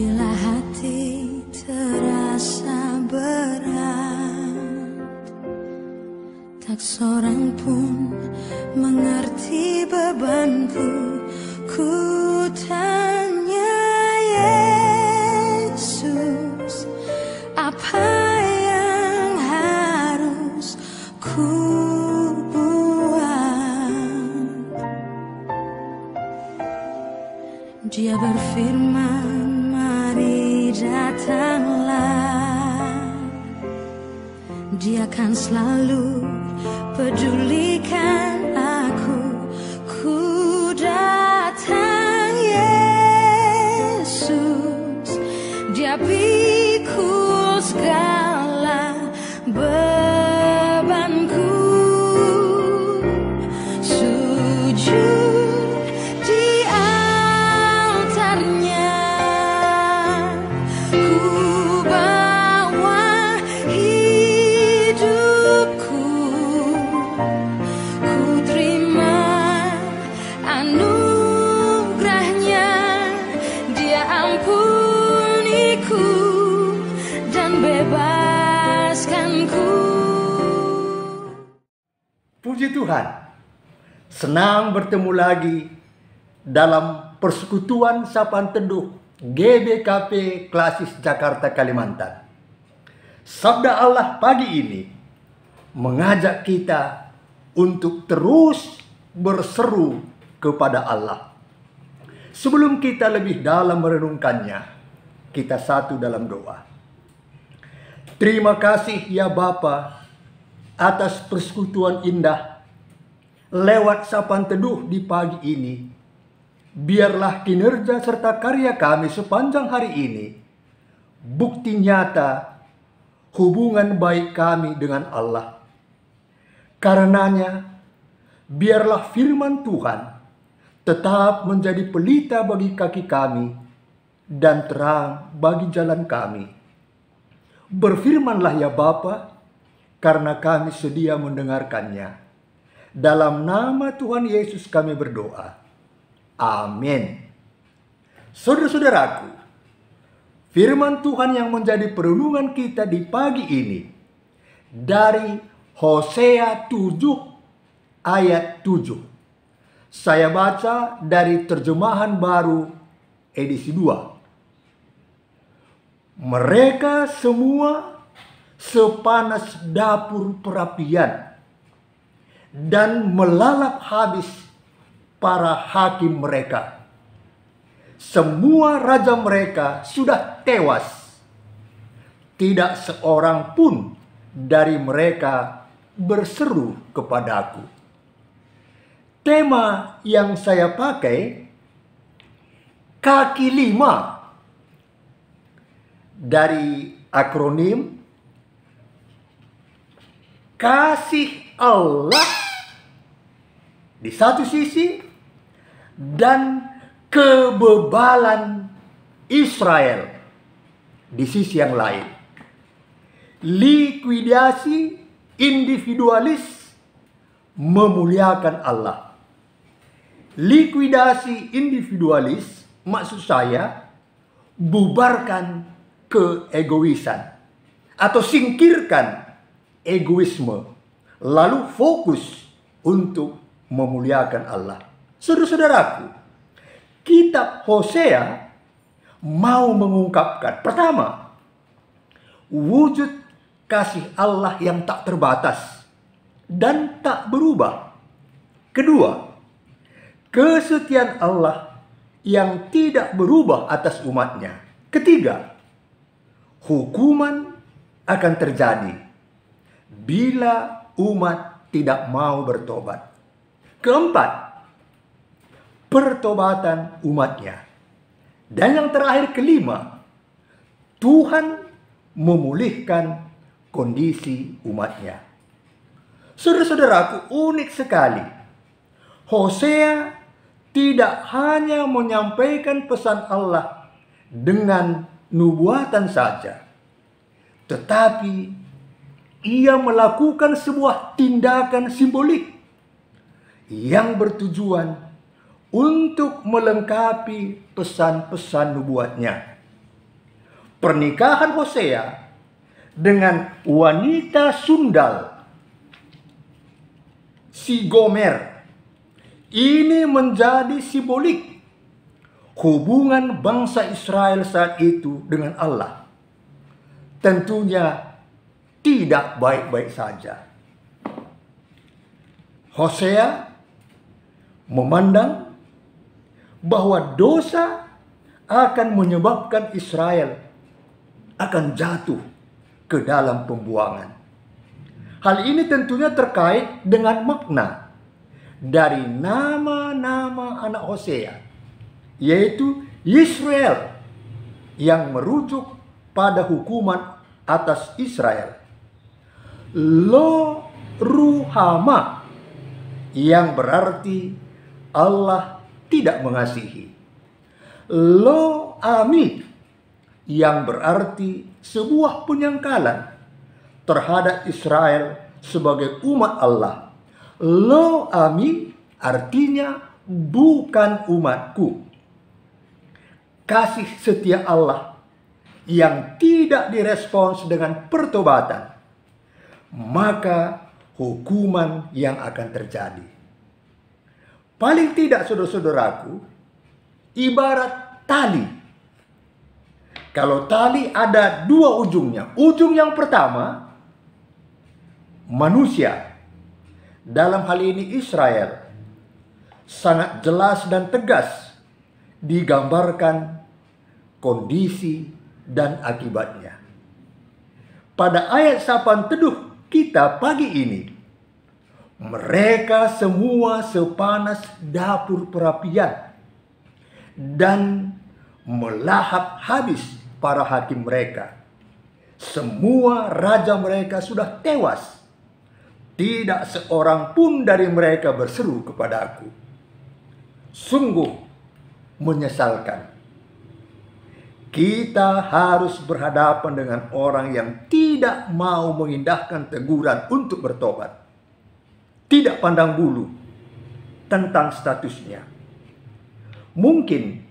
Bila hati terasa berat, tak seorang pun mengerti bebanku. Ku tanya Yesus, apa yang harus ku buat? Dia berfirman, mari datanglah. Dia akan selalu pedulikan aku. Ku datang Yesus, Dia pikul segala bebanku. Sujud di altarnya, ku bawa hidupku. Ku terima anugerahnya, Dia ampuniku dan bebaskanku. Puji Tuhan, senang bertemu lagi dalam persekutuan Sapaan Teduh GBKP Klasis Jakarta Kalimantan. Sabda Allah pagi ini mengajak kita untuk terus berseru kepada Allah. Sebelum kita lebih dalam merenungkannya, kita satu dalam doa. Terima kasih ya Bapa atas persekutuan indah lewat Sapaan Teduh di pagi ini. Biarlah kinerja serta karya kami sepanjang hari ini bukti nyata hubungan baik kami dengan Allah. Karenanya, biarlah firman Tuhan tetap menjadi pelita bagi kaki kami dan terang bagi jalan kami. Berfirmanlah ya Bapa, karena kami sedia mendengarkannya. Dalam nama Tuhan Yesus kami berdoa. Amin. Saudara-saudaraku, firman Tuhan yang menjadi perenungan kita di pagi ini dari Hosea 7 ayat 7. Saya baca dari terjemahan baru edisi 2. Mereka semua sepanas dapur perapian dan melalap habis para hakim mereka. Semua raja mereka sudah tewas. Tidak seorang pun dari mereka berseru kepadaku. Tema yang saya pakai kaki 5 dari akronim kasih Allah di satu sisi dan kebebalan Israel di sisi yang lain. Likuidasi individualis memuliakan Allah. Likuidasi individualis maksud saya bubarkan keegoisan atau singkirkan egoisme, lalu fokus untuk memuliakan Allah. Saudara-saudaraku, kitab Hosea mau mengungkapkan pertama, wujud kasih Allah yang tak terbatas dan tak berubah. Kedua, kesetiaan Allah yang tidak berubah atas umatnya. Ketiga, hukuman akan terjadi bila umat tidak mau bertobat. Keempat, pertobatan umatnya. Dan yang terakhir kelima, Tuhan memulihkan kondisi umatnya. Saudara-saudaraku, unik sekali. Hosea tidak hanya menyampaikan pesan Allah dengan nubuatan saja, tetapi ia melakukan sebuah tindakan simbolik yang bertujuan untuk melengkapi pesan-pesan nubuatnya. Pernikahan Hosea dengan wanita sundal, si Gomer, ini menjadi simbolik hubungan bangsa Israel saat itu dengan Allah. Tentunya tidak baik-baik saja. Hosea memandang bahwa dosa akan menyebabkan Israel akan jatuh ke dalam pembuangan. Hal ini tentunya terkait dengan makna dari nama-nama anak Hosea, yaitu Yisrael, yang merujuk pada hukuman atas Israel. Lo Ruhama, yang berarti Allah tidak mengasihi. Lo Ami, yang berarti sebuah penyangkalan terhadap Israel sebagai umat Allah. Lo Ami artinya bukan umatku. Kasih setia Allah yang tidak direspons dengan pertobatan, maka hukuman yang akan terjadi. Paling tidak, saudara-saudaraku, ibarat tali. Kalau tali ada dua ujungnya. Ujung yang pertama, manusia, dalam hal ini Israel, sangat jelas dan tegas digambarkan kondisi dan akibatnya. Pada ayat sapaan teduh kita pagi ini, mereka semua sepanas dapur perapian dan melahap habis para hakim mereka. Semua raja mereka sudah tewas. Tidak seorang pun dari mereka berseru kepadaku. Sungguh menyesalkan. Kita harus berhadapan dengan orang yang tidak mau mengindahkan teguran untuk bertobat. Tidak pandang bulu tentang statusnya. Mungkin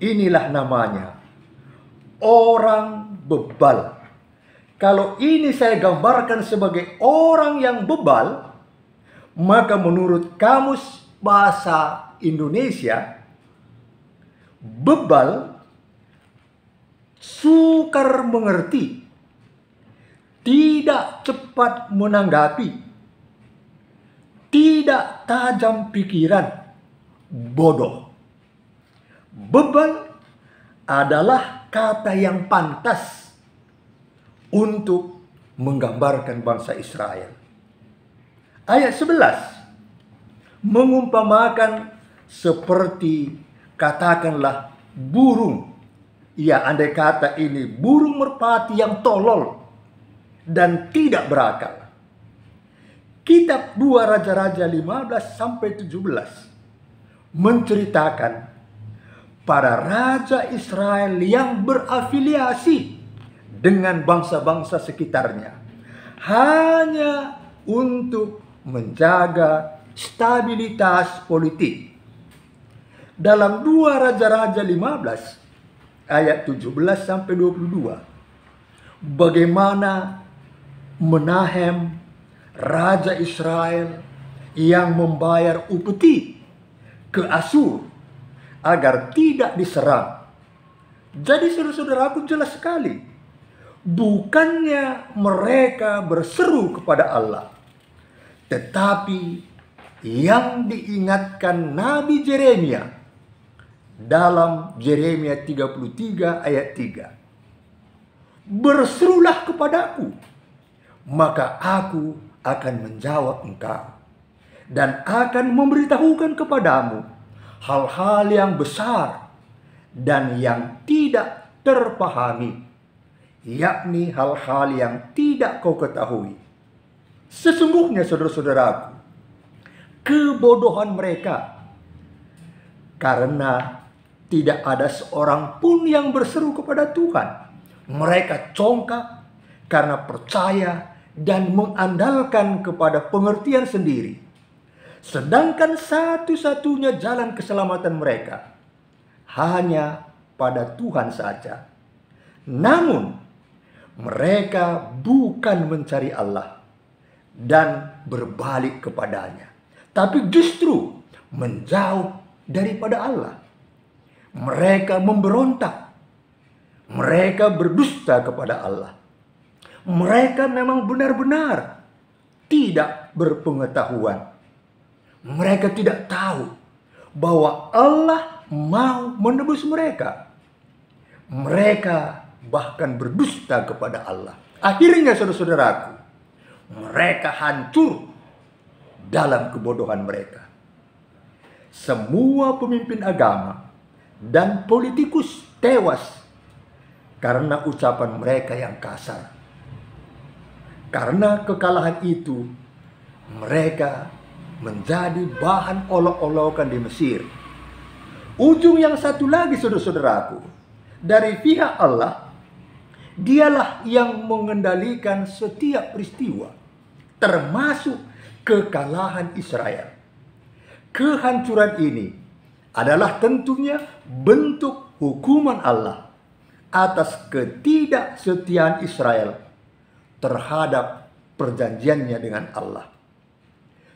inilah namanya orang bebal. Kalau ini saya gambarkan sebagai orang yang bebal, maka menurut Kamus Bahasa Indonesia, bebal sukar mengerti, tidak cepat menanggapi, tidak tajam pikiran, bodoh. Bebal adalah kata yang pantas untuk menggambarkan bangsa Israel. Ayat 11 mengumpamakan seperti, katakanlah, burung. Ya, andai kata ini burung merpati yang tolol dan tidak berakal. Kitab 2 Raja-Raja 15-17 menceritakan para raja Israel yang berafiliasi dengan bangsa-bangsa sekitarnya hanya untuk menjaga stabilitas politik. Dalam 2 Raja-Raja 15 ayat 17-22, bagaimana Menahem, raja Israel, yang membayar upeti ke Asur agar tidak diserang. Jadi saudara-saudaraku, jelas sekali, bukannya mereka berseru kepada Allah, tetapi yang diingatkan Nabi Yeremia dalam Yeremia 33 ayat 3. Berserulah kepadaku, maka aku akan menjawab engkau dan akan memberitahukan kepadamu hal-hal yang besar dan yang tidak terpahami, yakni hal-hal yang tidak kau ketahui. Sesungguhnya saudara-saudaraku, kebodohan mereka, karena tidak ada seorang pun yang berseru kepada Tuhan. Mereka congkak karena percaya dan mengandalkan kepada pengertian sendiri. Sedangkan satu-satunya jalan keselamatan mereka hanya pada Tuhan saja. Namun, mereka bukan mencari Allah dan berbalik kepadanya, tapi justru menjauh daripada Allah. Mereka memberontak. Mereka berdusta kepada Allah. Mereka memang benar-benar tidak berpengetahuan. Mereka tidak tahu bahwa Allah mau menebus mereka. Mereka bahkan berdusta kepada Allah. Akhirnya saudara-saudaraku, mereka hancur dalam kebodohan mereka. Semua pemimpin agama dan politikus tewas karena ucapan mereka yang kasar. Karena kekalahan itu, mereka menjadi bahan olok-olokan di Mesir. Ujung yang satu lagi saudara-saudaraku, dari pihak Allah, dialah yang mengendalikan setiap peristiwa, termasuk kekalahan Israel. Kehancuran ini adalah tentunya bentuk hukuman Allah atas ketidaksetiaan Israel terhadap perjanjiannya dengan Allah.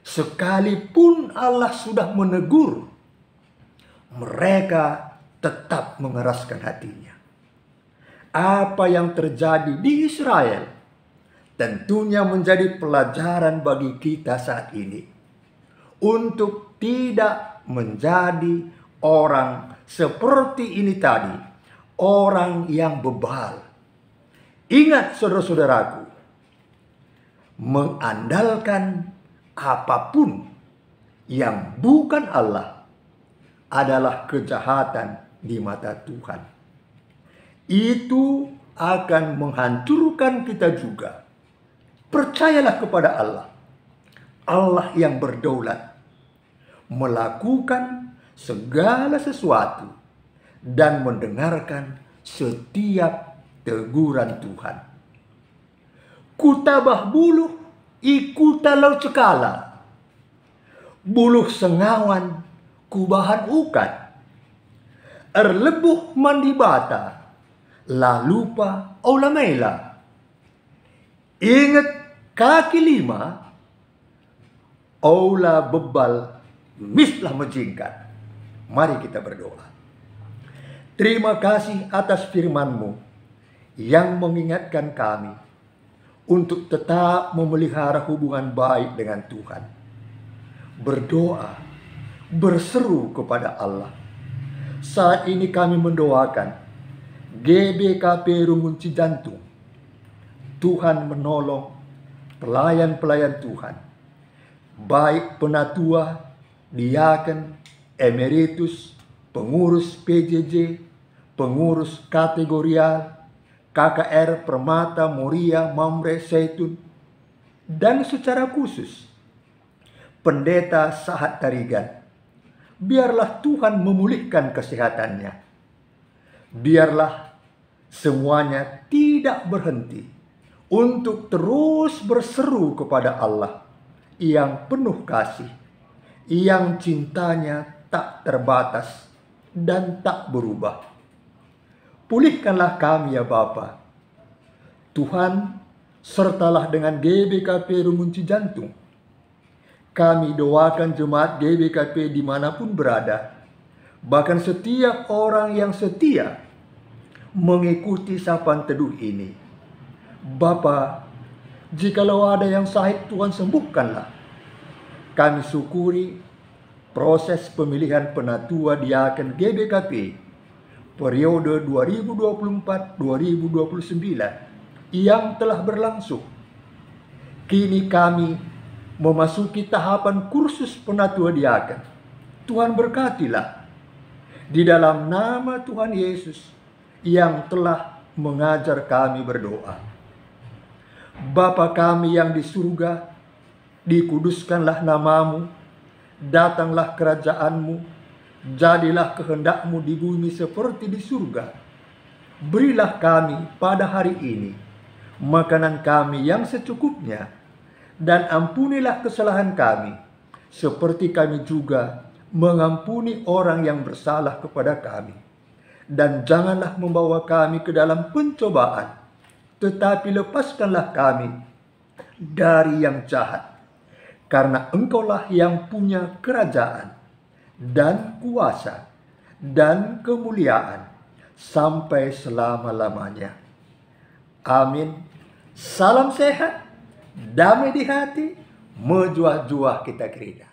Sekalipun Allah sudah menegur, mereka tetap mengeraskan hatinya. Apa yang terjadi di Israel tentunya menjadi pelajaran bagi kita saat ini untuk tidak menjadi orang seperti ini tadi, orang yang bebal. Ingat saudara-saudaraku, mengandalkan apapun yang bukan Allah adalah kejahatan di mata Tuhan. Itu akan menghancurkan kita juga. Percayalah kepada Allah. Allah yang berdaulat, melakukan segala sesuatu dan mendengarkan setiap teguran Tuhan. Kutabah buluh ikutalau cekala, buluh sengawan kubahan ukat, erlebuh mandi bata, la lupa aulamela. Ingat kaki lima, aula bebal mislah menjingkat. Mari kita berdoa. Terima kasih atas firman-Mu yang mengingatkan kami untuk tetap memelihara hubungan baik dengan Tuhan. Berdoa, berseru kepada Allah. Saat ini kami mendoakan GBKP Rungun Cijantung. Tuhan menolong pelayan-pelayan Tuhan, baik penatua, diaken, emeritus, pengurus PJJ, pengurus kategorial, KKR, Permata, Moria, Mamre, Zaitun, dan secara khusus Pendeta Sahat Tarigan. Biarlah Tuhan memulihkan kesehatannya. Biarlah semuanya tidak berhenti untuk terus berseru kepada Allah yang penuh kasih, yang cintanya tak terbatas dan tak berubah. Pulihkanlah kami ya Bapa. Tuhan, sertalah dengan GBKP Rungun Cijantung. Kami doakan jemaat GBKP dimanapun berada, bahkan setiap orang yang setia mengikuti sapaan teduh ini. Bapa, jikalau ada yang sakit, Tuhan sembuhkanlah. Kami syukuri proses pemilihan penatua diaken GBKP periode 2024-2029 yang telah berlangsung. Kini kami memasuki tahapan kursus penatua diaken. Tuhan berkatilah di dalam nama Tuhan Yesus yang telah mengajar kami berdoa. Bapa kami yang di surga, dikuduskanlah namamu, datanglah kerajaanmu, jadilah kehendak-Mu di bumi seperti di surga. Berilah kami pada hari ini makanan kami yang secukupnya, dan ampunilah kesalahan kami, seperti kami juga mengampuni orang yang bersalah kepada kami. dan janganlah membawa kami ke dalam pencobaan, tetapi lepaskanlah kami dari yang jahat. Karena Engkaulah yang punya kerajaan dan kuasa dan kemuliaan sampai selama-lamanya. Amin. Salam sehat, damai di hati, mejuah-juah kita gereja.